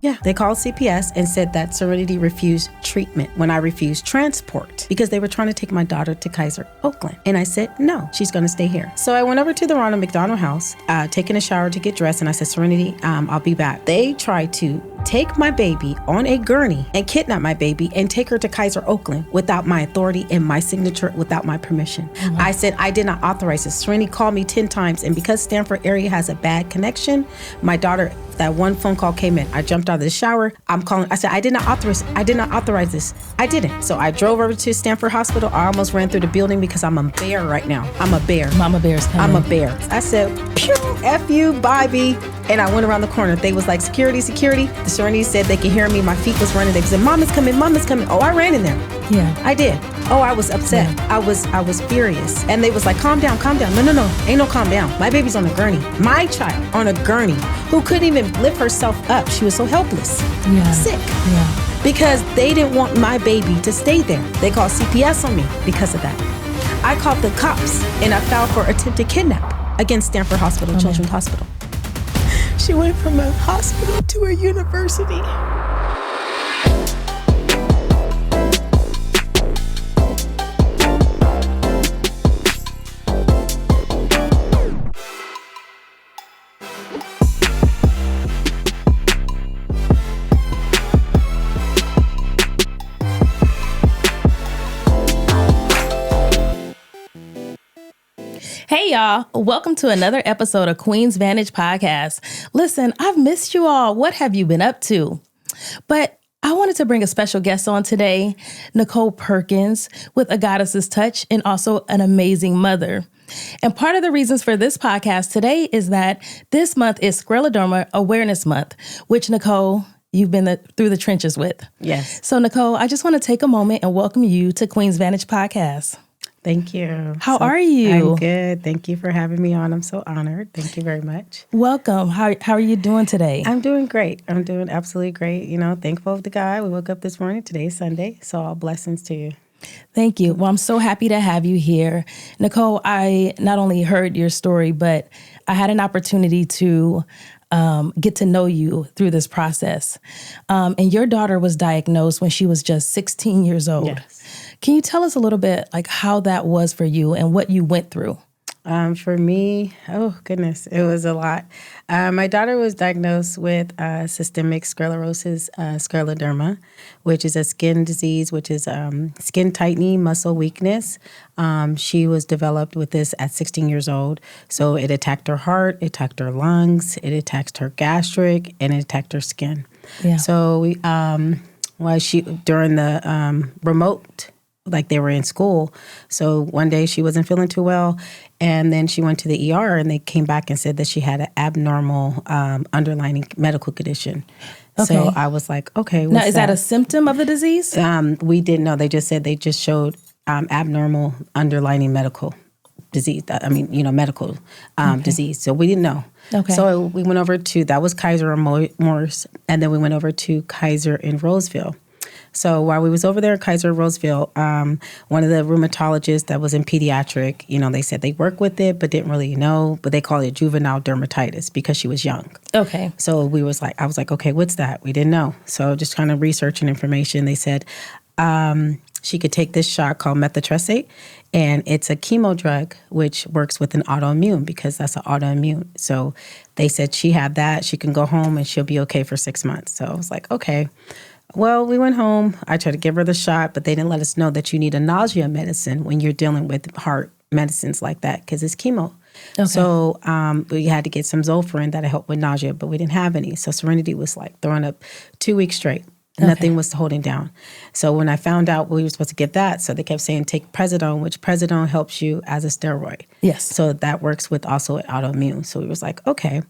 Yeah, they called CPS and said that Serenity refused treatment when I refused transport because they were trying to take my daughter to Kaiser, Oakland. And I said, no, she's going to stay here. So I went over to the Ronald McDonald House, taking a shower to get dressed. And I said, Serenity, I'll be back. They tried to take my baby on a gurney and kidnap my baby and take her to Kaiser, Oakland without my authority and my signature, without my permission. Mm-hmm. I said, I did not authorize this. Serenity called me 10 times. And because Stanford area has a bad connection, my daughter, that one phone call came in. I jumped out of the shower. I'm calling. I said, I did not authorize this. I didn't. So I drove over to Stanford Hospital. I almost ran through the building because I'm a bear right now. I'm a bear. Mama Bear's coming. I'm a bear. I said, pew, F you, bye, B. And I went around the corner. They was like, security. The Serenity said they could hear me. My feet was running. They said, Mama's coming. Oh, I ran in there. Yeah. I did. Oh, I was upset. Yeah. I was furious. And they was like, calm down. No. Ain't no calm down. My baby's on a gurney. My child on a gurney who couldn't even lift herself up. She was so helpless. Yeah. Sick. Yeah. Because they didn't want my baby to stay there. They called CPS on me because of that. I called the cops and I filed for attempted kidnap against Stanford Hospital, Children's Hospital. She went from a hospital to a university. Hey, y'all. Welcome to another episode of Queen's Vantage Podcast. Listen, I've missed you all. What have you been up to? But I wanted to bring a special guest on today, Nicole Perkins, with A Goddess's Touch and also an amazing mother. And part of the reasons for this podcast today is that this month is Scleroderma Awareness Month, which, Nicole, you've been through the trenches with. Yes. So, Nicole, I just want to take a moment and welcome you to Queen's Vantage Podcast. Thank you. How are you? I'm good. Thank you for having me on. I'm so honored. Thank you very much. Welcome. How are you doing today? I'm doing great. I'm doing absolutely great. You know, thankful to God. We woke up this morning. Today's Sunday. So all blessings to you. Thank you. Well, I'm so happy to have you here. Nicole, I not only heard your story, but I had an opportunity to get to know you through this process. And your daughter was diagnosed when she was just 16 years old. Yes. Can you tell us a little bit like how that was for you and what you went through? For me, oh goodness, it was a lot. My daughter was diagnosed with systemic sclerosis, scleroderma, which is a skin disease, which is skin tightening, muscle weakness. She was developed with this at 16 years old. So it attacked her heart, it attacked her lungs, it attacked her gastric, and it attacked her skin. Yeah. So we, during the remote, like they were in school. So one day she wasn't feeling too well. And then she went to the ER and they came back and said that she had an abnormal underlying medical condition. Okay. So I was like, okay. Now, is that a symptom of the disease? We didn't know. They just showed abnormal underlying medical disease. Medical disease. So we didn't know. Okay. So we went over to, that was Kaiser and Morris. And then we went over to Kaiser in Roseville. So while we was over there at Kaiser Roseville, one of the rheumatologists that was in pediatric, they said they work with it, but didn't really know. But they call it juvenile dermatitis because she was young. Okay. So I was like, okay, what's that? We didn't know. So just kind of researching information. They said she could take this shot called methotrexate, and it's a chemo drug which works with an autoimmune because that's an autoimmune. So they said she had that. She can go home and she'll be okay for 6 months. So I was like, okay. Well, we went home. I tried to give her the shot, but they didn't let us know that you need a nausea medicine when you're dealing with heart medicines like that because it's chemo. Okay. So we had to get some Zofran that'll help with nausea, but we didn't have any. So Serenity was like throwing up 2 weeks straight. Okay. Nothing was holding down. So when I found out we were supposed to get that, so they kept saying take Prednisone, which Prednisone helps you as a steroid. Yes. So that works with also autoimmune. So we was like, okay.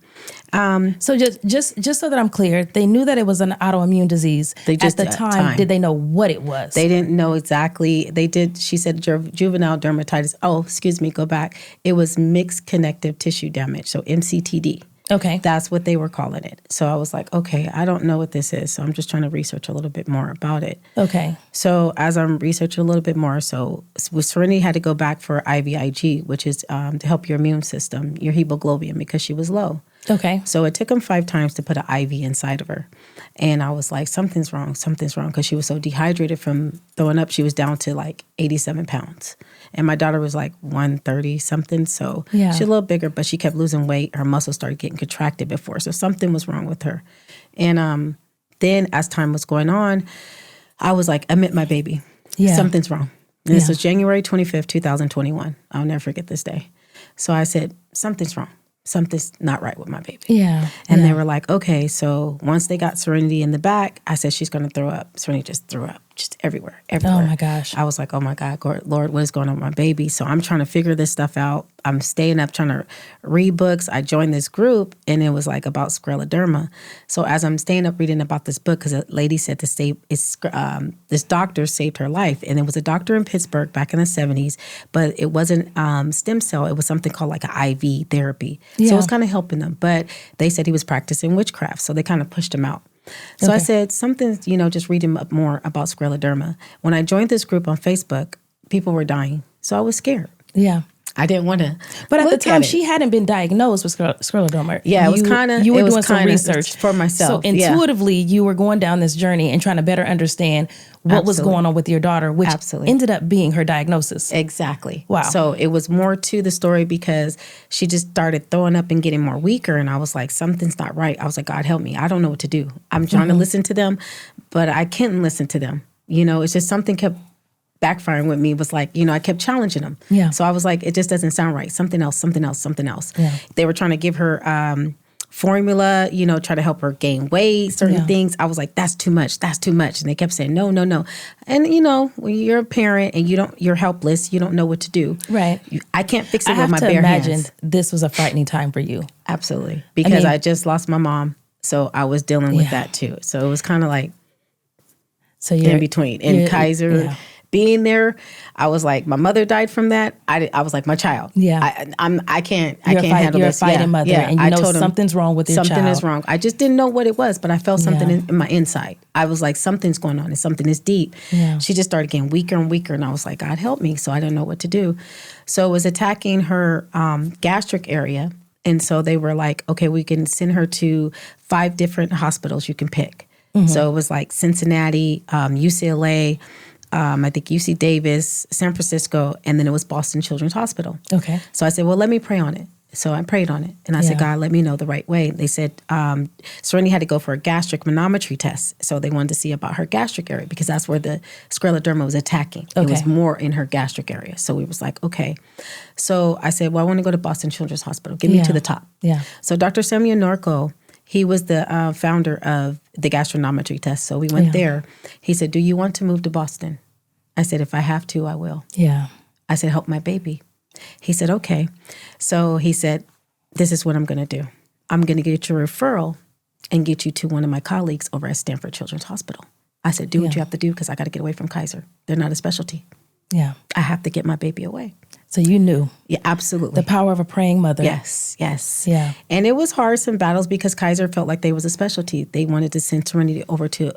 So just so that I'm clear, they knew that it was an autoimmune disease. At the time, did they know what it was? They didn't know exactly. They did. She said juvenile dermatitis. Oh, excuse me, go back. It was mixed connective tissue damage, so MCTD. Okay. That's what they were calling it. So I was like, okay, I don't know what this is. So I'm just trying to research a little bit more about it. Okay. So as I'm researching a little bit more, so Serenity had to go back for IVIG, which is to help your immune system, your hemoglobin, because she was low. Okay. So it took him 5 times to put an IV inside of her. And I was like, something's wrong, because she was so dehydrated from throwing up. She was down to like 87 pounds. And my daughter was like 130 something. So she's a little bigger, but she kept losing weight. Her muscles started getting contracted before. So something was wrong with her. And then as time was going on, I was like, admit my baby. Yeah. Something's wrong. And this was January 25th, 2021. I'll never forget this day. So I said, something's wrong. Something's not right with my baby. Yeah. And they were like, okay. So once they got Serenity in the back, I said, she's going to throw up. Serenity just threw up, just everywhere. Oh my gosh. I was like, oh my God, Lord, what is going on with my baby? So I'm trying to figure this stuff out. I'm staying up trying to read books. I joined this group and it was like about scleroderma. So as I'm staying up reading about this book, because a lady said this doctor saved her life. And it was a doctor in Pittsburgh back in the 70s, but it wasn't stem cell. It was something called like an IV therapy. So it was kind of helping them. But they said he was practicing witchcraft. So they kind of pushed him out. So I said, something, just reading up more about scleroderma. When I joined this group on Facebook, people were dying. So I was scared. Yeah. I didn't want to. But at the time, she hadn't been diagnosed with scleroderma. Yeah, it was kind of. You were doing some research for myself. So intuitively, you were going down this journey and trying to better understand what was going on with your daughter, which ended up being her diagnosis. Exactly. Wow. So it was more to the story because she just started throwing up and getting more weaker. And I was like, something's not right. I was like, God, help me. I don't know what to do. I'm trying to listen to them, but I couldn't listen to them. It's just something kept backfiring with me. Was like, I kept challenging them. Yeah. So I was like, it just doesn't sound right. Something else. Yeah. They were trying to give her formula, try to help her gain weight, certain things. I was like, that's too much. And they kept saying, no. And when you're a parent and you're helpless, you don't know what to do. Right. I can't fix it with my bare hands. I have to imagine this was a frightening time for you. Absolutely. Because I just lost my mom. So I was dealing with that too. So it was kind of like in between. And Kaiser being there, I was like, my mother died from that. I was like, my child. Yeah. I can't handle you're this. You're a fighting mother, and you know something's wrong with your child. Something is wrong. I just didn't know what it was, but I felt something in my inside. I was like, something's going on, and something is deep. Yeah. She just started getting weaker and weaker, and I was like, God help me. So I didn't know what to do. So it was attacking her gastric area, and so they were like, okay, we can send her to 5 different hospitals you can pick. Mm-hmm. So it was like Cincinnati, UCLA, I think UC Davis, San Francisco, and then it was Boston Children's Hospital. Okay. So I said, well, let me pray on it. So I prayed on it. And I said, God, let me know the right way. They said Serenity had to go for a gastric manometry test. So they wanted to see about her gastric area because that's where the scleroderma was attacking. Okay. It was more in her gastric area. So we was like, okay. So I said, well, I want to go to Boston Children's Hospital. Get me to the top. Yeah. So Dr. Samuel Norco, he was the founder of the gastronometry test. So we went there. He said, do you want to move to Boston? I said, if I have to, I will. Yeah. I said, help my baby. He said, okay. So he said, this is what I'm going to do. I'm going to get your referral and get you to one of my colleagues over at Stanford Children's Hospital. I said, do what you have to do because I got to get away from Kaiser. They're not a specialty. Yeah. I have to get my baby away. So you knew. Yeah, absolutely. The power of a praying mother. Yes. Yeah. And it was hard, some battles, because Kaiser felt like they was a specialty. They wanted to send Serenity over to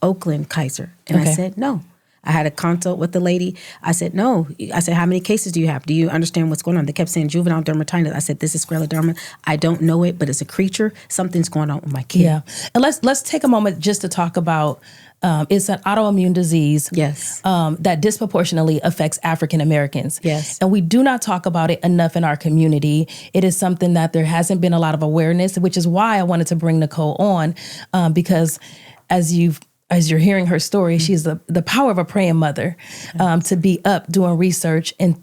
Oakland Kaiser. And I said, no. I had a consult with the lady. I said, no. I said, how many cases do you have? Do you understand what's going on? They kept saying juvenile dermatitis. I said, this is scleroderma. I don't know it, but it's a creature. Something's going on with my kid. Yeah. And let's take a moment just to talk about it's an autoimmune disease. Yes. That disproportionately affects African Americans. Yes. And we do not talk about it enough in our community. It is something that there hasn't been a lot of awareness, which is why I wanted to bring Nicole on, because as you're hearing her story, she's the power of a praying mother, to be up doing research and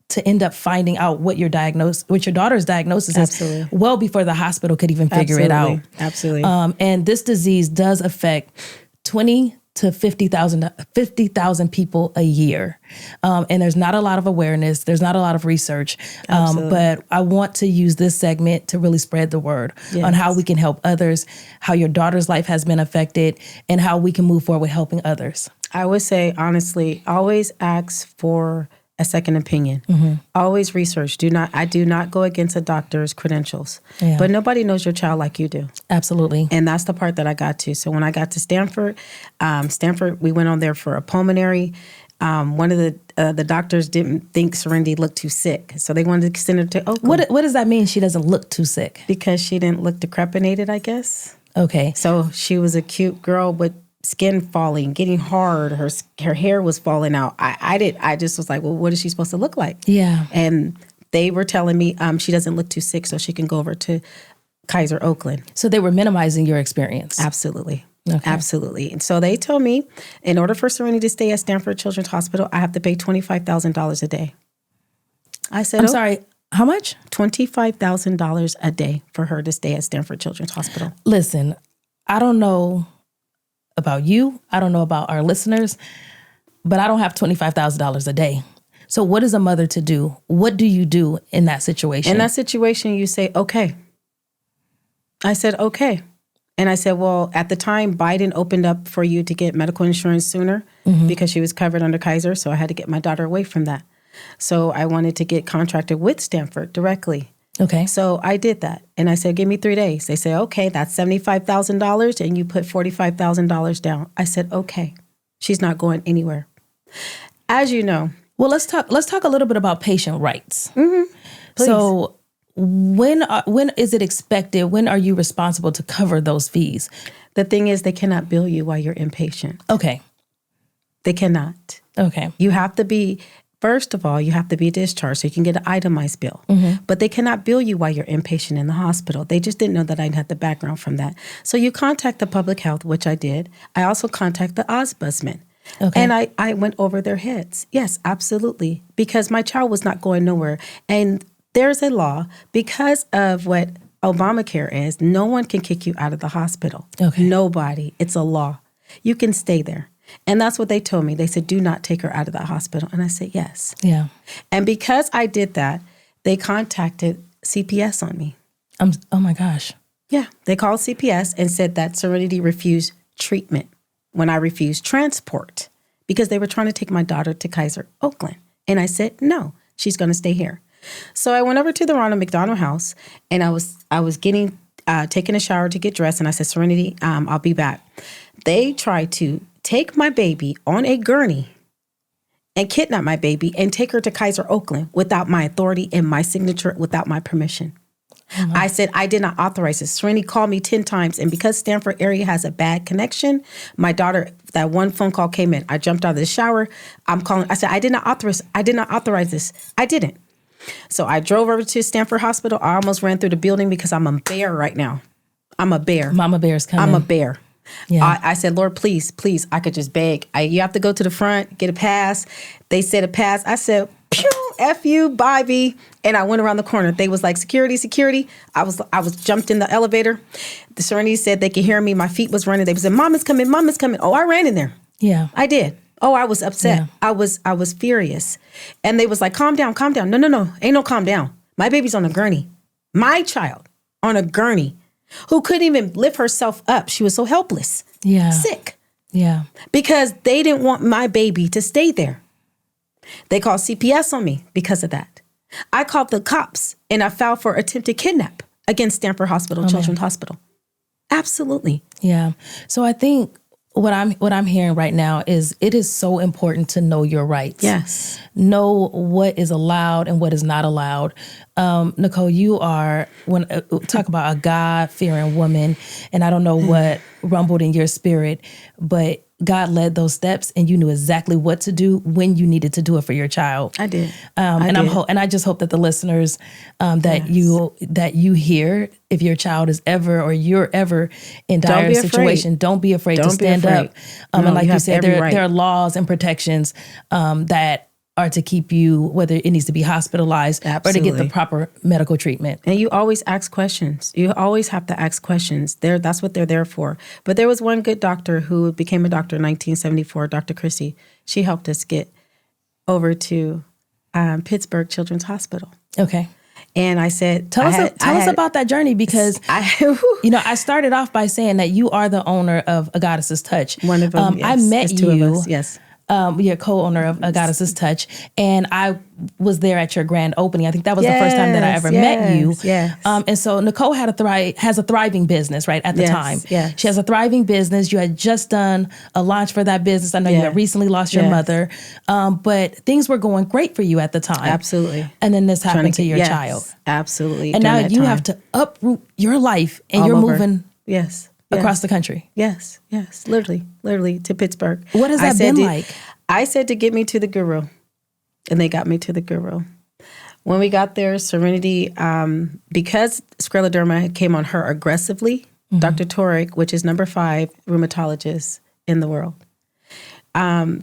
to end up finding out what your daughter's diagnosis is well before the hospital could even figure it out. Absolutely. And this disease does affect 20 to 50,000 people a year. And there's not a lot of awareness. There's not a lot of research. But I want to use this segment to really spread the word on how we can help others, how your daughter's life has been affected, and how we can move forward with helping others. I would say, honestly, always ask for a second opinion. Mm-hmm. Always research. I do not go against a doctor's credentials. Yeah. But nobody knows your child like you do. Absolutely. And that's the part that I got to. So when I got to Stanford, we went on there for a pulmonary One of the doctors didn't think Serenity looked too sick, so they wanted to send her to Oakland. What does that mean? She doesn't look too sick? Because she didn't look decrepinated, I guess. Okay. So she was a cute girl with skin falling, getting hard. Her hair was falling out. I just was like, well, what is she supposed to look like? Yeah. And they were telling me she doesn't look too sick, so she can go over to Kaiser Oakland. So they were minimizing your experience. Absolutely. Okay. Absolutely. And so they told me, in order for Serenity to stay at Stanford Children's Hospital, I have to pay $25,000 a day. I said, I'm sorry, how much? $25,000 a day for her to stay at Stanford Children's Hospital. Listen, I don't know about you. I don't know about our listeners, but I don't have $25,000 a day. So what is a mother to do? What do you do in that situation? In that situation, you say, okay. I said, okay. And I said, well, at the time, Biden opened up for you to get medical insurance sooner because she was covered under Kaiser. So I had to get my daughter away from that. So I wanted to get contracted with Stanford directly. Okay. So I did that. And I said, give me 3 days. They said, okay, that's $75,000 and you put $45,000 down. I said, okay, she's not going anywhere. As you know. Well, let's talk a little bit about patient rights. Please. So when is it expected? When are you responsible to cover those fees? The thing is, they cannot bill you while you're inpatient. Okay. They cannot. Okay. You have to be, first of all, you have to be discharged so you can get an itemized bill. But they cannot bill you while you're inpatient in the hospital. They just didn't know that I'd had the background from that. So you contact the public health, which I did. I also contact the ombudsman. Okay. And I went over their heads. Yes, absolutely. Because my child was not going nowhere. And there's a law, because of what Obamacare is, no one can kick you out of the hospital. Okay. Nobody. It's a law. You can stay there. And that's what they told me. They said, do not take her out of the hospital. And I said, yes. Yeah. And because I did that, they contacted CPS on me. Oh my gosh. Yeah. They called CPS and said that Serenity refused treatment when I refused transport because they were trying to take my daughter to Kaiser Oakland. And I said, no, she's going to stay here. So I went over to the Ronald McDonald House and I was getting taking a shower to get dressed. And I said, Serenity, I'll be back. They tried to take my baby on a gurney and kidnap my baby and take her to Kaiser Oakland without my authority and my signature, without my permission. I said, I did not authorize this. Serenity called me 10 times. And because Stanford area has a bad connection, my daughter, that one phone call came in. I jumped out of the shower. I'm calling. I said, I did not authorize this. I didn't. So I drove over to Stanford Hospital. I almost ran through the building because I'm a bear right now. I'm a bear. Mama bear's coming. I'm a bear. Yeah. I said, Lord, please, I could just beg. You have to go to the front, get a pass. They said a pass. I said, pew, F you, bye, B. And I went around the corner. They was like, security. I was jumped in the elevator. The Serenity said they could hear me. My feet was running. They said, Mama's coming. Oh, I ran in there. Yeah. I did. Oh, I was upset. Yeah. I was furious. And they was like, calm down. No. Ain't no calm down. My baby's on a gurney. My child on a gurney who couldn't even lift herself up. She was so helpless. Yeah. Sick. Yeah. Because they didn't want my baby to stay there. They called CPS on me because of that. I called the cops and I filed for attempted kidnap against Stanford Children's Hospital. Absolutely. Yeah. So I think what I'm hearing right now is it is so important to know your rights. Yes. Know what is allowed and what is not allowed. Nicole, you are talk about a God-fearing woman, and I don't know what rumbled in your spirit, but God led those steps, and you knew exactly what to do when you needed to do it for your child. I did. And I just hope that the listeners that you hear, if your child is ever or you're ever in dire situation, don't be afraid to stand up. And like you said, there are laws and protections that are to keep you, whether it needs to be hospitalized or to get the proper medical treatment. And you always ask questions. You always have to ask questions. That's what they're there for. But there was one good doctor who became a doctor in 1974, Dr. Christie. She helped us get over to Pittsburgh Children's Hospital. Okay. And I said, tell us about that journey, because I started off by saying that you are the owner of A Goddess's Touch. One of them. Yes. I met There's two you. of us. Yes. co-owner of A Goddess's Touch, and I was there at your grand opening. I think that was the first time that I ever met you. Yes. And so Nicole has a thriving business, right, at the time. Yes. She has a thriving business. You had just done a launch for that business. I know you had recently lost your mother, but things were going great for you at the time. Absolutely. And then this happened to your child. Absolutely. And now you have to uproot your life, and All you're over. moving across Yes. the country. Yes. Literally to Pittsburgh. What has that been like? I said to get me to the guru, and they got me to the guru. When we got there, Serenity, because scleroderma came on her aggressively, Dr. Torek, which is number 5 rheumatologist in the world,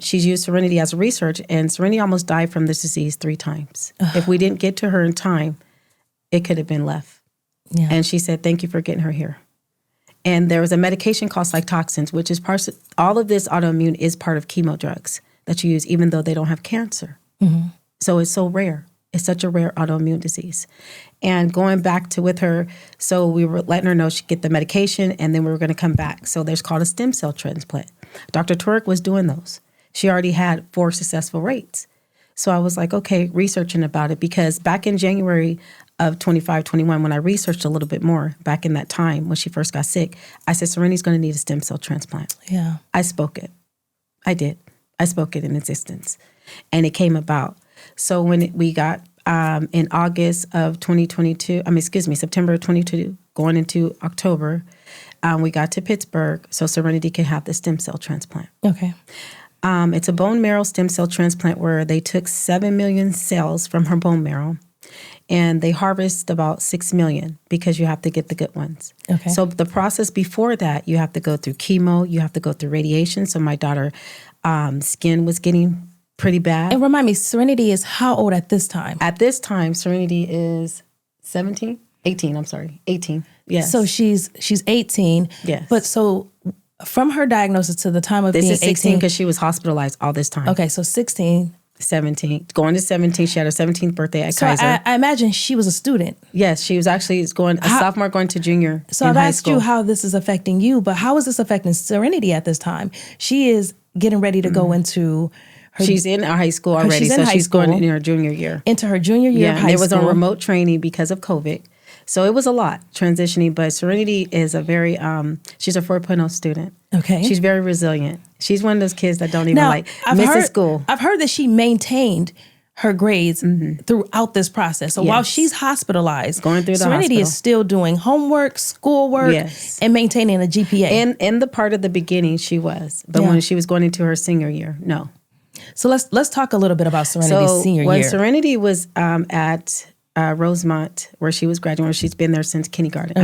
she's used Serenity as research, and Serenity almost died from this disease 3 times. If we didn't get to her in time, it could have been left. Yeah. And she said, thank you for getting her here. And there was a medication called cytoxins, which is all of this autoimmune is part of chemo drugs that you use, even though they don't have cancer. So it's so rare. It's such a rare autoimmune disease. And going back to with her, so we were letting her know she'd get the medication, and then we were going to come back. So there's called a stem cell transplant. Dr. Turek was doing those. She already had 4 successful rates. So I was like, okay, researching about it, because back in January of 25-21, when I researched a little bit more, back in that time when she first got sick, I said, Serenity's going to need a stem cell transplant. Yeah. I spoke it. I did. I spoke it in existence. And it came about. So when we got in August of 2022, September of 2022, going into October, we got to Pittsburgh so Serenity could have the stem cell transplant. Okay. It's a bone marrow stem cell transplant where they took 7 million cells from her bone marrow, and they harvest about 6 million because you have to get the good ones. Okay. So the process before that, you have to go through chemo, you have to go through radiation. So my daughter skin was getting pretty bad. And remind me, Serenity is how old at this time? At this time, Serenity is 18. Yes. So she's 18. Yes. But so from her diagnosis to the time of This being is 16 18, because she was hospitalized all this time. okay, so 16. 17. Going to 17. She had her 17th birthday at So Kaiser. I imagine she was a student. Yes, she was actually going a sophomore going to junior So in I've high asked school. you how this is affecting you, but how is this affecting Serenity at this time? She is getting ready to go into her She's in high school already, she's in so high she's going school. in her junior year. into her junior year of high There was school. on remote training because of COVID. So it was a lot transitioning, but Serenity is a very, she's a 4.0 student. Okay. She's very resilient. She's one of those kids that don't even miss heard, school. I've heard that she maintained her grades throughout this process. So while Yes. she's hospitalized, Going through the Serenity hospital. is still doing homework, schoolwork, Yes. and maintaining a GPA. In the part of the beginning, she was. But Yeah. when she was going into her senior year, no. So let's talk a little bit about Serenity's senior when year. Serenity was at Rosemont, where she was graduating, where she's been there since kindergarten.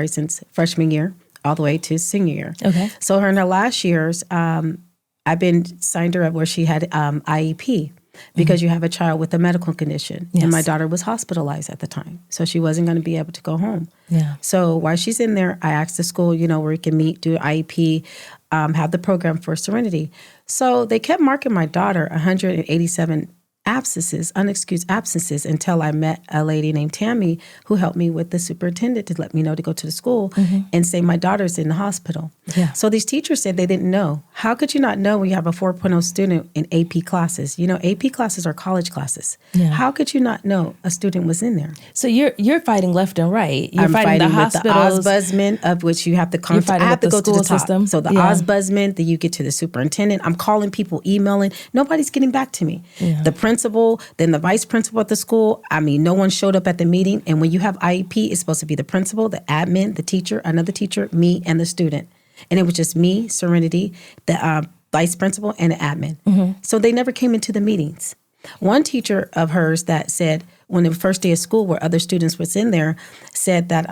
Since freshman year all the way to senior year. Okay. So her in her last years, I've been signed her up where she had IEP because you have a child with a medical condition. Yes. And my daughter was hospitalized at the time. So she wasn't going to be able to go home. Yeah. So while she's in there, I asked the school, where we can meet, do IEP, have the program for Serenity. So they kept marking my daughter 187 unexcused absences until I met a lady named Tammy who helped me with the superintendent to let me know to go to the school and say my daughter's in the hospital. Yeah. So these teachers said they didn't know. How could you not know when you have a 4.0 student in AP classes? AP classes are college classes. Yeah. How could you not know a student was in there? So you're fighting left and right. You're I'm fighting the with hospitals. the ombudsman, of which you have to You're fighting I have with to the go to the school top. system. So the Yeah. ombudsman, then you get to the superintendent. I'm calling people, emailing. Nobody's getting back to me. Yeah. The principal, then the vice principal at the school. No one showed up at the meeting. And when you have IEP, it's supposed to be the principal, the admin, the teacher, another teacher, me, and the student. And it was just me, Serenity, the vice principal, and the admin. So they never came into the meetings. One teacher of hers that said, when the first day of school where other students was in there, said that,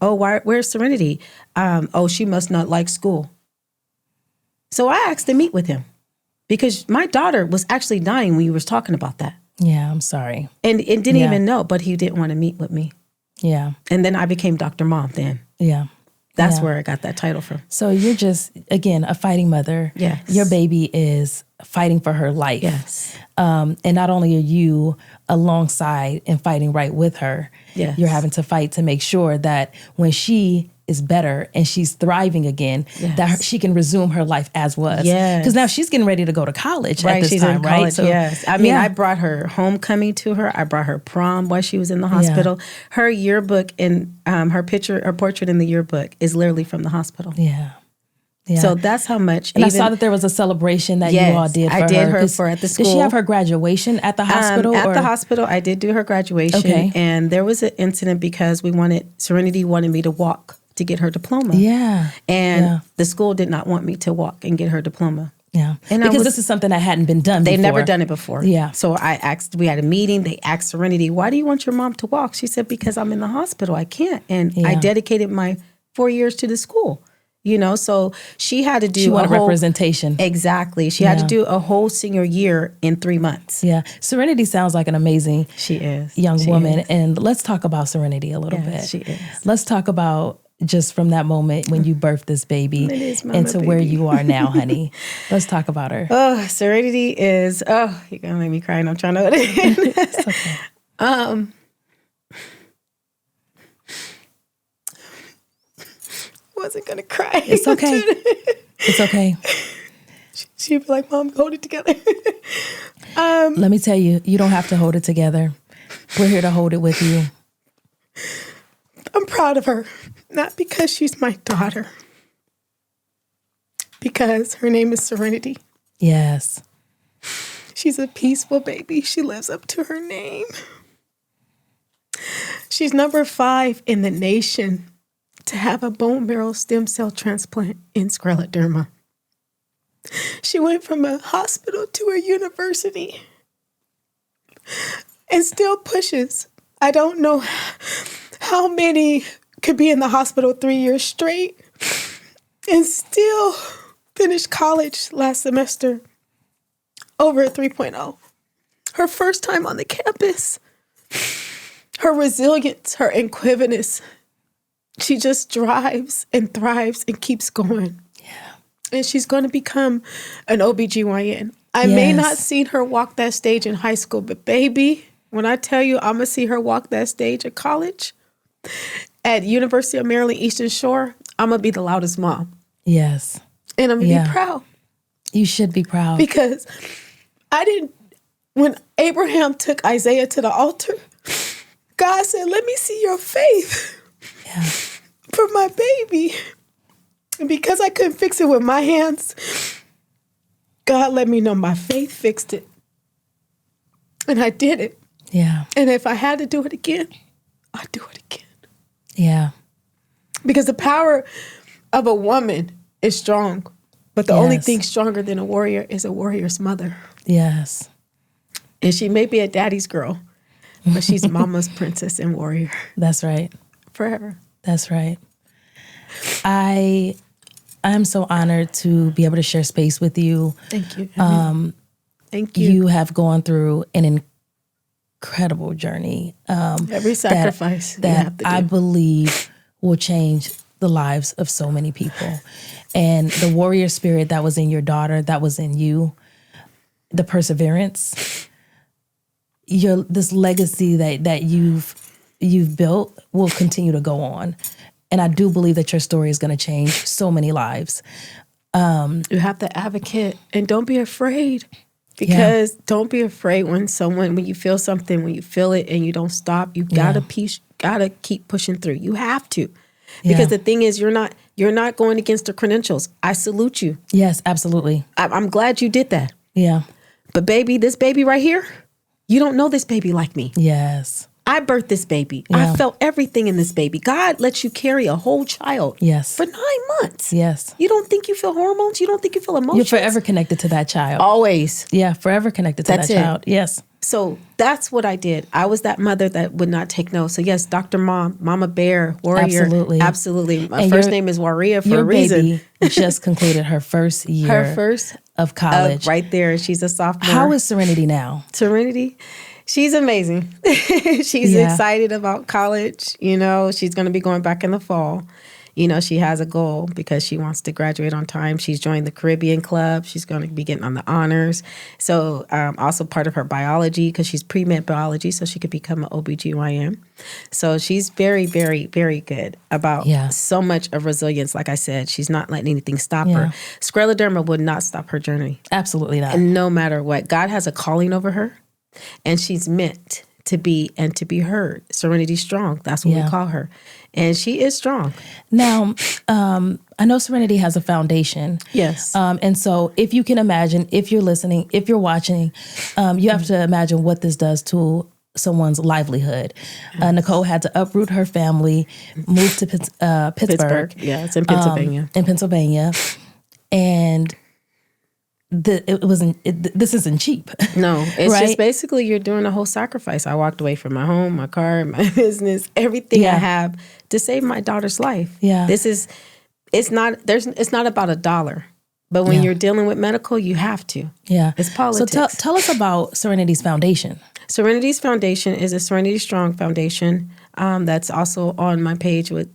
where's Serenity? She must not like school. So I asked to meet with him because my daughter was actually dying when you was talking about that. Yeah, I'm sorry. And didn't even know, but he didn't want to meet with me. Yeah. And then I became Dr. Mom then. Yeah. That's Yeah. where I got that title from. So you're just, again, a fighting mother. Yes. Your baby is fighting for her life. Yes. And not only are you alongside and fighting right with her, Yes. you're having to fight to make sure that when she is better and she's thriving again, that she can resume her life as was. Yes. Because now she's getting ready to go to college at this she's time, in college, right? So, yes. I mean, I brought her homecoming to her. I brought her prom while she was in the hospital. Her yearbook and her portrait in the yearbook is literally from the hospital. Yeah. So that's how much. And I saw that there was a celebration that you all did for her. I did her for at the school. Did she have her graduation at the hospital? At the hospital, I did do her graduation. Okay. And there was an incident because Serenity wanted me to walk to get her diploma. Yeah. And the school did not want me to walk and get her diploma. Yeah. And because this is something that hadn't been done before. They'd never done it before. Yeah. So we had a meeting. They asked Serenity, why do you want your mom to walk? She said, because I'm in the hospital. I can't. And I dedicated my 4 years to the school. So she had to do she wanted representation. Exactly. She had to do a whole senior year in 3 months. Yeah. Serenity sounds like an amazing young woman. And let's talk about Serenity a little bit. She is. Let's talk about just from that moment when you birthed this baby into where you are now, honey. Let's talk about her. Oh, Serenity is, you're going to make me cry and I'm trying to. It's okay. Wasn't gonna cry. It's okay. It's okay. She'd be like, Mom, hold it together. Let me tell you, you don't have to hold it together. We're here to hold it with you. I'm proud of her, not because she's my daughter, because her name is Serenity. Yes. She's a peaceful baby. She lives up to her name. She's number 5 in the nation to have a bone marrow stem cell transplant in scleroderma. She went from a hospital to a university and still pushes. I don't know how many could be in the hospital 3 years straight and still finish college last semester over a 3.0. Her first time on the campus. Her resilience, her inquisitiveness. She just drives and thrives and keeps going. Yeah. And she's going to become an OBGYN. I may not seen her walk that stage in high school, but baby, when I tell you I'm going to see her walk that stage at college, at University of Maryland Eastern Shore, I'm going to be the loudest mom. Yes. And I'm going to be proud. You should be proud. Because when Abraham took Isaiah to the altar, God said, let me see your faith. Yeah. For my baby. And because I couldn't fix it with my hands, God let me know my faith fixed it. And I did it. Yeah. And if I had to do it again, I'd do it again. Yeah. Because the power of a woman is strong. But the only thing stronger than a warrior is a warrior's mother. Yes. And she may be a daddy's girl, but she's mama's princess and warrior. That's right. Forever. That's right. I'm so honored to be able to share space with you. Thank you. Thank you. You have gone through an incredible journey. Every sacrifice that I believe will change the lives of so many people. And the warrior spirit that was in your daughter, that was in you, the perseverance, this legacy that you've built will continue to go on. And I do believe that your story is going to change so many lives. You have to advocate and don't be afraid. Because don't be afraid when you feel something, when you feel it and you don't stop, you gotta keep pushing through. You have to. Because the thing is, you're not going against the credentials. I salute you. Yes, absolutely. I'm glad you did that. Yeah. But baby, this baby right here, you don't know this baby like me. Yes. I birthed this baby. I felt everything in this baby. God lets you carry a whole child for 9 months. Yes. You don't think you feel hormones? You don't think you feel emotions? You're forever connected to that child. Always. Yeah, forever connected to that child. Yes. So that's what I did. I was that mother that would not take no. So yes, Dr. Mama Bear, warrior. Absolutely. My first name is Waria for a reason. Your baby just concluded her first year of college. Right there. She's a sophomore. How is Serenity now? Serenity? She's amazing. She's excited about college. She's going to be going back in the fall. She has a goal because she wants to graduate on time. She's joined the Caribbean Club. She's going to be getting on the honors. So also part of her biology, because she's pre-med biology, so she could become an OBGYN. So she's very, very, very good about so much of resilience. Like I said, she's not letting anything stop her. Scleroderma would not stop her journey. Absolutely not. And no matter what. God has a calling over her, and she's meant to be and to be heard. Serenity Strong. That's what we call her. And she is strong. Now, I know Serenity has a foundation. Yes. And so if you can imagine, if you're listening, if you're watching, you have to imagine what this does to someone's livelihood. Nicole had to uproot her family, move to Pittsburgh. Yeah, it's in Pennsylvania. And this isn't cheap. No, it's right? just basically you're doing a whole sacrifice. I walked away from my home, my car, my business, everything I have to save my daughter's life. Yeah. It's not about a dollar. But when you're dealing with medical, you have to. Yeah. It's politics. So tell us about Serenity's foundation. Serenity's foundation is a Serenity Strong Foundation. That's also on my page with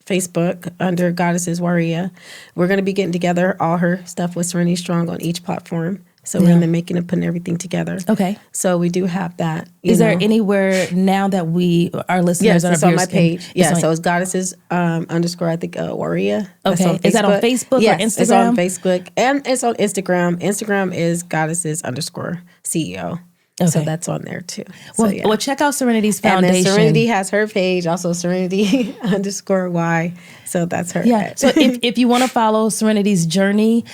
Facebook under Goddesses Warrior. We're going to be getting together all her stuff with Serenity Strong on each platform. So we're in the making of putting everything together. Okay. So we do have that. Is there anywhere now that our listeners it's on my page. Yeah, so it's Goddesses _, I think, Warrior. Okay. Is that on Facebook or Instagram? It's on Facebook and it's on Instagram. Instagram is Goddesses _CEO. Okay. So that's on there too. Well, check out Serenity's foundation. And then Serenity has her page, also Serenity _Y. So that's her. Yeah. So if you want to follow Serenity's journey,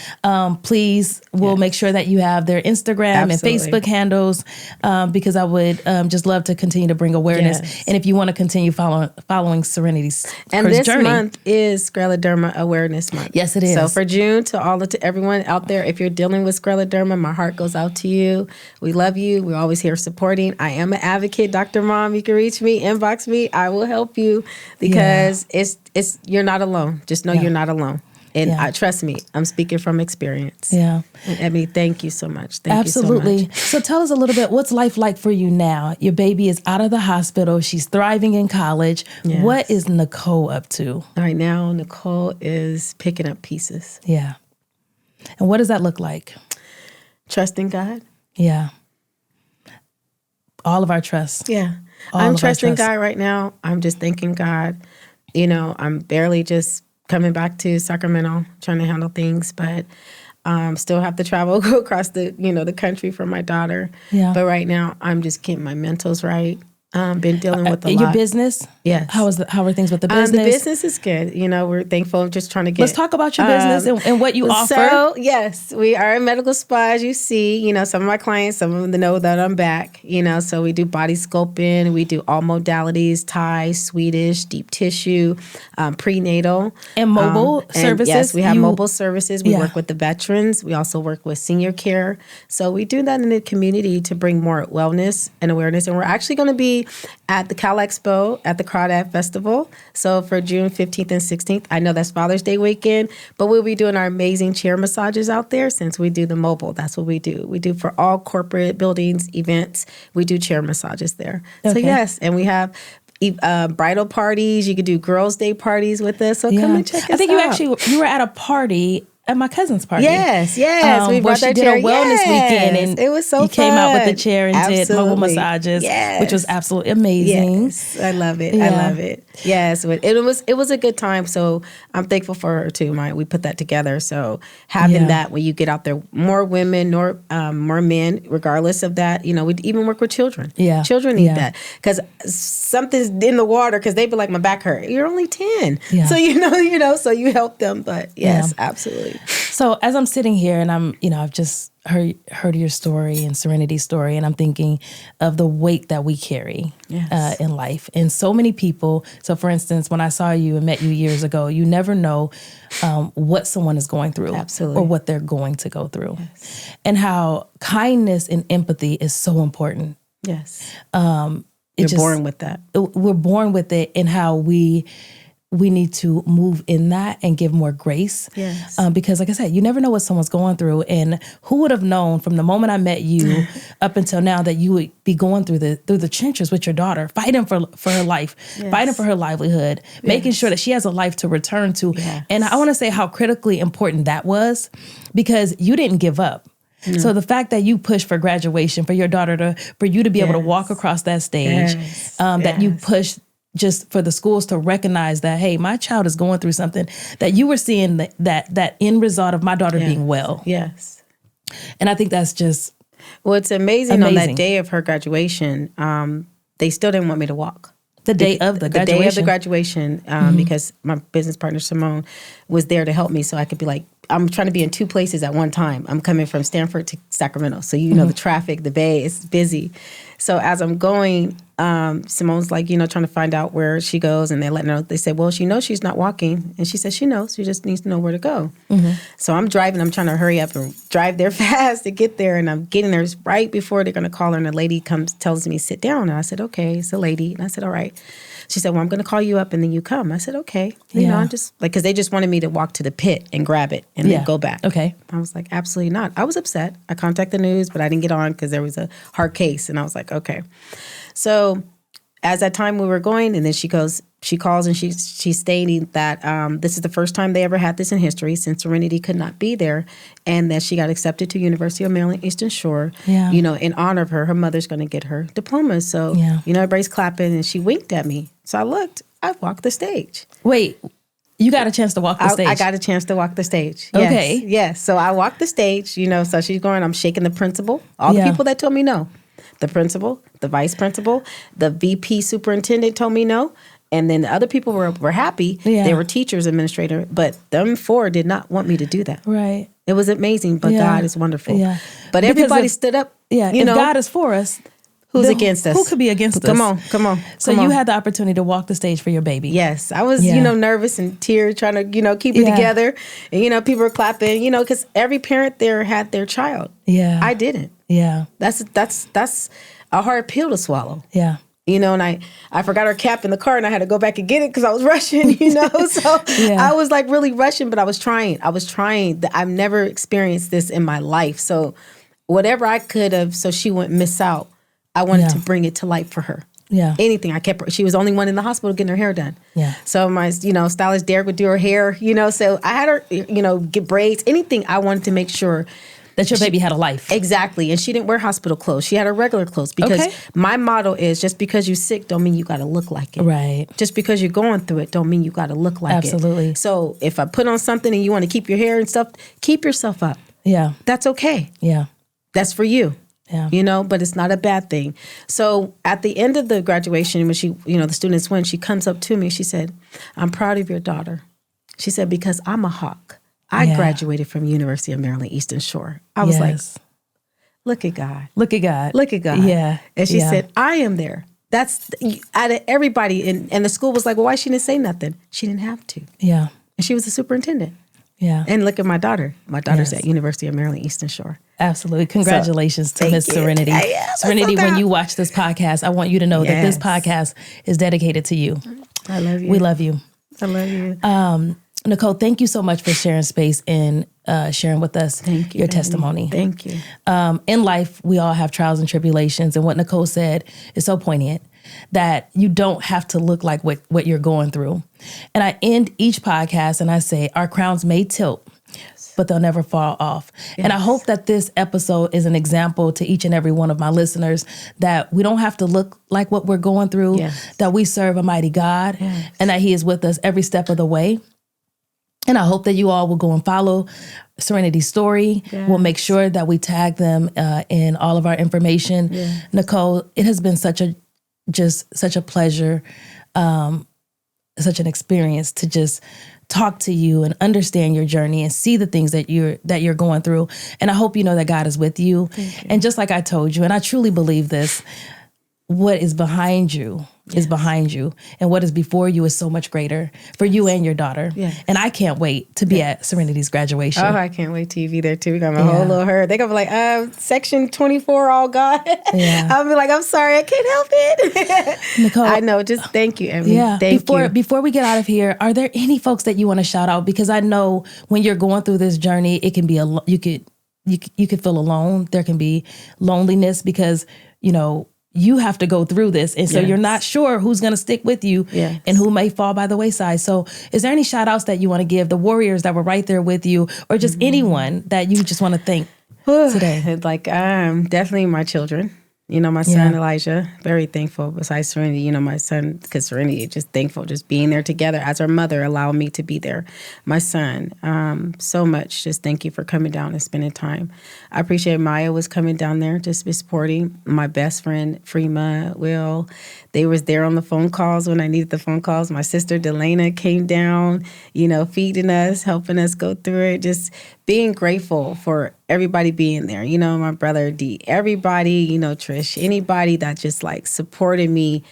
please, we'll make sure that you have their Instagram and Facebook handles, because I would just love to continue to bring awareness. Yes. And if you want to continue following Serenity's and this journey. month is Scleroderma Awareness Month. Yes, it is. So for June, to everyone out there, if you're dealing with scleroderma, my heart goes out to you. We love you. We're always here supporting. I am an advocate, Dr. Mom. You can reach me, inbox me. I will help you because it's you're not alone. Just know you're not alone. And trust me, I'm speaking from experience. Yeah. And Emmy, thank you so much. Absolutely. You so much. So tell us a little bit, what's life like for you now? Your baby is out of the hospital. She's thriving in college. Yes. What is Nicole up to? Right now, Nicole is picking up pieces. Yeah. And what does that look like? Trusting God. Yeah. All of our trust. Yeah. I'm trusting God right now. I'm just thanking God. I'm barely just coming back to Sacramento, trying to handle things, but still have to travel, go across the country for my daughter. Yeah. But right now, I'm just getting my mentals right. Been dealing with a lot. Your business? Yes. How are things with the business? The business is good. We're thankful. I'm just trying to get. Let's talk about your business and what you offer. So yes, we are a medical spa, as you see. Some of my clients, some of them know that I'm back. So we do body sculpting, we do all modalities: Thai, Swedish, deep tissue, prenatal, and mobile services. Yes, we have mobile services. We work with the veterans. We also work with senior care. So we do that in the community to bring more wellness and awareness. And we're actually going to be at the Cal Expo at the Crawdad Festival. So for June 15th and 16th, I know that's Father's Day weekend, but we'll be doing our amazing chair massages out there since we do the mobile. That's what we do. We do for all corporate buildings, events. We do chair massages there. Okay. So yes, and we have bridal parties. You could do girls' day parties with us. So come and check us out. I think you were at a party at my cousin's party. Yes. We brought that chair. Did a wellness weekend, and it was so fun. You came out with the chair and did mobile massages, which was absolutely amazing. Yes, I love it. I love it. Yes, it was a good time. So I'm thankful for her too. We put that together. So having that when you get out there, more women, more men, regardless of that, we even work with children. Yeah, children need that because something's in the water because they be like, my back hurt. You're only 10, so so you help them. But yes, absolutely. So as I'm sitting here and I've just heard your story and Serenity's story, and I'm thinking of the weight that we carry in life. And so many people, so for instance, when I saw you and met you years ago, you never know what someone is going through. Absolutely. Or what they're going to go through. Yes. And how kindness and empathy is so important. Yes. You're born with that. We're born with it, and how we we need to move in that and give more grace. Yes. Because like I said, you never know what someone's going through. And who would have known from the moment I met you up until now that you would be going through the trenches with your daughter, fighting for her life, fighting for her livelihood, making sure that she has a life to return to. Yes. And I want to say how critically important that was, because you didn't give up. So the fact that you pushed for graduation, for your daughter for you to be able to walk across that stage, that you pushed just for the schools to recognize that, hey, my child is going through something, that you were seeing that end result of my daughter being well. Yes. And I think that's just Well, it's amazing. On that day of her graduation, they still didn't want me to walk. The day of the graduation? The day of the graduation, because my business partner, Simone, was there to help me. So I could be like, I'm trying to be in two places at one time. I'm coming from Stanford to Sacramento. So, you know, the traffic, the Bay, is busy. So as I'm going, Simone's like, trying to find out where she goes. And they're letting her know. They said, well, she knows she's not walking. And she said she knows. She just needs to know where to go. So I'm driving. I'm trying to hurry up and drive there fast to get there. And I'm getting there right before they're going to call her. And a lady tells me, sit down. And I said, okay, it's a lady. And I said, all right. She said, well, I'm going to call you up and then you come. I said, okay. You know, I'm just like, because they just wanted me to walk to the pit and grab it and then go back. Okay. I was like, absolutely not. I was upset. I contacted the news, but I didn't get on because there was a hard case. And I was like, okay. So as that time we were going, and then she calls and she's stating that this is the first time they ever had this in history since Serenity could not be there, and that she got accepted to University of Maryland Eastern Shore. In honor of her mother's going to get her diploma. So everybody's clapping, and she winked at me. So I looked. I walked the stage. Wait, you got a chance to walk the stage? I got a chance to walk the stage. Okay. Yes. So I walked the stage. So she's going. I'm shaking the principal. All the people that told me no. The principal, the vice principal, the VP superintendent told me no. And then the other people were happy. They were teachers, administrator, but them four did not want me to do that. Right. It was amazing, but God is wonderful. Yeah. But everybody stood up. Yeah. If God is for us, who's against us? Who could be against us? Come on. So you had the opportunity to walk the stage for your baby. Yes. I was, nervous and tears, trying to, keep it together. And, people were clapping, because every parent there had their child. Yeah. I didn't. Yeah. That's a hard pill to swallow. Yeah. And I forgot her cap in the car and I had to go back and get it because I was rushing, So I was like really rushing, but I was trying. I've never experienced this in my life. So whatever I could have, so she wouldn't miss out, I wanted to bring it to light for her. Yeah. Anything. She was the only one in the hospital getting her hair done. Yeah. So my, stylist Derek would do her hair, so I had her, get braids, anything. I wanted to make sure that your baby had a life. Exactly. And she didn't wear hospital clothes. She had her regular clothes because my motto is just because you're sick don't mean you got to look like it. Right. Just because you're going through it don't mean you got to look like it. Absolutely. So if I put on something and you want to keep your hair and stuff, keep yourself up. Yeah. That's okay. Yeah. That's for you. Yeah. But it's not a bad thing. So at the end of the graduation, when she, the students went, she comes up to me. She said, I'm proud of your daughter. She said, because I'm a hawk. I graduated from University of Maryland Eastern Shore. I was like, look at God. Look at God. Look at God. Yeah. And she said, I am there. That's out of everybody. And the school was like, well, why she didn't say nothing? She didn't have to. Yeah. And she was the superintendent. Yeah. And look at my daughter. My daughter's at University of Maryland Eastern Shore. Absolutely. Congratulations to Miss Serenity. Serenity, when you watch this podcast, I want you to know that this podcast is dedicated to you. I love you. We love you. I love you. Nicole, thank you so much for sharing space and sharing with us your testimony. Thank you. In life, we all have trials and tribulations. And what Nicole said is so poignant, that you don't have to look like what you're going through. And I end each podcast and I say, our crowns may tilt, but they'll never fall off. Yes. And I hope that this episode is an example to each and every one of my listeners that we don't have to look like what we're going through, that we serve a mighty God, and that He is with us every step of the way. And I hope that you all will go and follow Serenity's story. Yes. We'll make sure that we tag them in all of our information. Yes. Nicole, it has been such a pleasure, such an experience to just talk to you and understand your journey and see the things that you're going through. And I hope you know that God is with you. And just like I told you, and I truly believe this, what is behind you is behind you, and what is before you is so much greater for you and your daughter. Yeah. And I can't wait to be at Serenity's graduation. Oh, I can't wait till you be there too. We got my whole little herd. They gonna be like, section 24 all gone. Yeah. I'll be like, I'm sorry, I can't help it. Nicole, I know. Just thank you, Emmy. Yeah. Thank you. Before we get out of here, are there any folks that you want to shout out? Because I know when you're going through this journey, it can be you could feel alone. There can be loneliness because you have to go through this. And so you're not sure who's going to stick with you and who may fall by the wayside. So is there any shout outs that you want to give the warriors that were right there with you, or just anyone that you just want to thank today? Like, definitely my children. My son, Elijah, very thankful. Besides Serenity, my son, because Serenity, just thankful, just being there together as our mother allowed me to be there. My son, so much. Just thank you for coming down and spending time. I appreciate Maya was coming down there, just supporting. My best friend, Freema, Will, they was there on the phone calls when I needed the phone calls. My sister, Delana, came down, feeding us, helping us go through it, just being grateful for everybody being there. My brother, D, everybody, Trish, anybody that just like supported me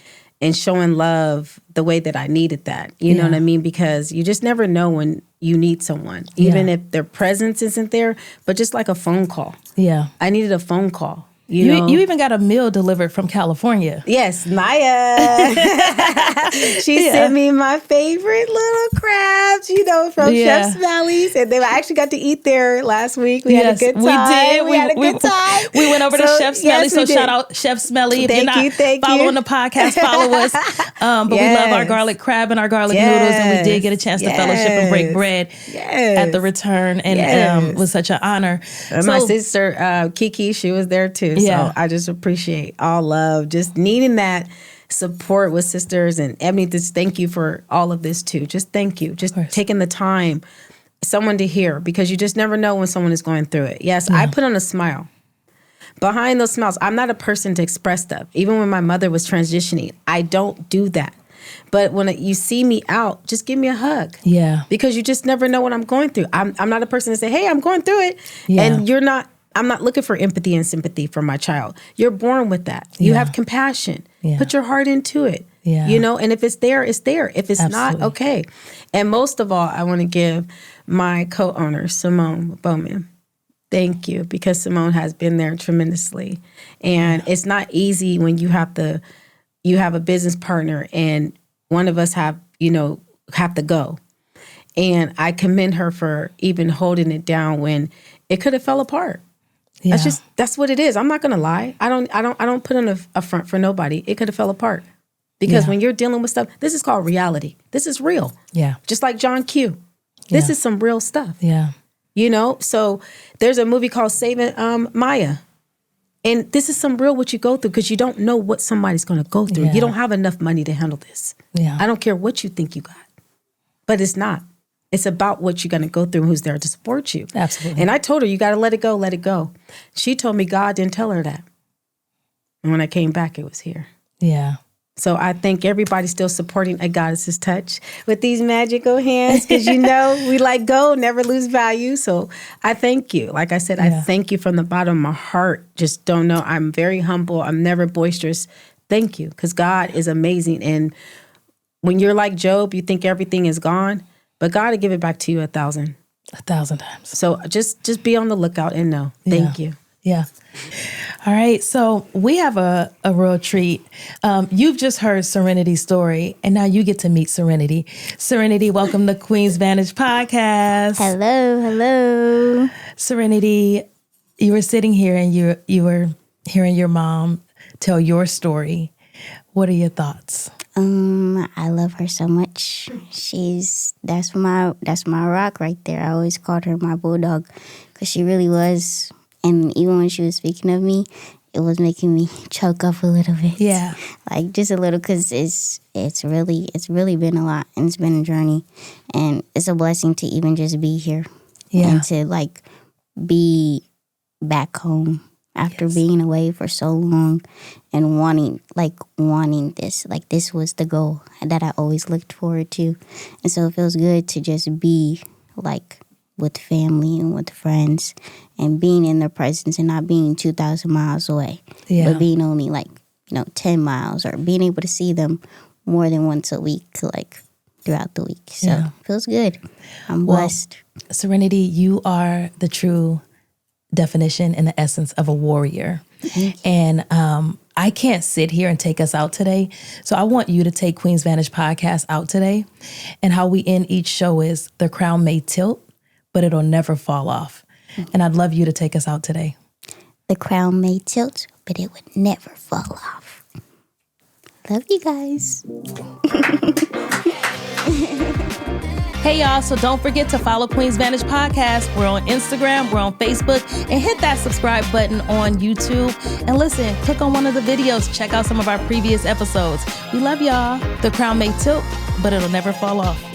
and showing love the way that I needed that. You know what I mean? Because you just never know when you need someone, even if their presence isn't there, but just like a phone call. Yeah. I needed a phone call. You even got a meal delivered from California. Yes, Naya. She sent me my favorite little crabs, from Chef Smelly's. And I actually got to eat there last week. We had a good time. We did. We had a good time. We went over to Chef Smelly. So shout out Chef Smelly. If you're not following the podcast, follow us. But we love our garlic crab and our garlic noodles. And we did get a chance to fellowship and break bread at the return. And it was such an honor. And my sister, Kiki, she was there too. So I just appreciate all love, just needing that support with sisters. And Ebony, just thank you for all of this too. Just thank you. Just taking the time, someone to hear, because you just never know when someone is going through it. Yes, I put on a smile. Behind those smiles, I'm not a person to express stuff. Even when my mother was transitioning, I don't do that. But when you see me out, just give me a hug. Yeah. Because you just never know what I'm going through. I'm not a person to say, hey, I'm going through it. Yeah. And I'm not looking for empathy and sympathy from my child. You're born with that. You have compassion. Yeah. Put your heart into it. Yeah. And if it's there, it's there. If it's not, okay. And most of all, I want to give my co-owner, Simone Bowman, thank you, because Simone has been there tremendously. And it's not easy when you have a business partner and one of us have to go. And I commend her for even holding it down when it could have fell apart. Yeah. That's what it is. I'm not gonna lie. I don't put on a front for nobody. It could have fell apart. Because when you're dealing with stuff, this is called reality. This is real. Yeah. Just like John Q. This is some real stuff. Yeah. So there's a movie called Saving Maya. And this is some real what you go through, because you don't know what somebody's gonna go through. Yeah. You don't have enough money to handle this. Yeah. I don't care what you think you got. But it's not. It's about what you're going to go through and who's there to support you. Absolutely. And I told her, you got to let it go, let it go. She told me God didn't tell her that. And when I came back, it was here. Yeah. So I thank everybody still supporting A Goddess's Touch with these magical hands, because we like gold, never lose value. So I thank you. Like I said, I thank you from the bottom of my heart. Just don't know. I'm very humble. I'm never boisterous. Thank you, because God is amazing. And when you're like Job, you think everything is gone. But God will give it back to you 1,000. 1,000 times. So just be on the lookout and know. Thank you. Yeah. All right. So we have a real treat. You've just heard Serenity's story, and now you get to meet Serenity. Serenity, welcome to Queen's Vantage Podcast. Hello. Serenity, you were sitting here and you were hearing your mom tell your story. What are your thoughts? I love her so much. That's my rock right there. I always called her my bulldog, because she really was. And even when she was speaking of me, it was making me choke up a little bit. Yeah, like just a little, because it's really been a lot, and it's been a journey, and it's a blessing to even just be here, and to be back home after being away for so long, and wanting this. Like, this was the goal that I always looked forward to. And so it feels good to just be with family and with friends, and being in their presence, and not being 2,000 miles away, but being only 10 miles or being able to see them more than once a week, like throughout the week. So it feels good. I'm blessed. Serenity, you are the true definition and the essence of a warrior. And I can't sit here and take us out today. So I want you to take Queen's Vantage Podcast out today. And how we end each show is the crown may tilt, but it'll never fall off. And I'd love you to take us out today. The crown may tilt, but it would never fall off. Love you guys. Hey, y'all, so don't forget to follow Queen's Vantage Podcast. We're on Instagram, we're on Facebook, and hit that subscribe button on YouTube. And listen, click on one of the videos. Check out some of our previous episodes. We love y'all. The crown may tilt, but it'll never fall off.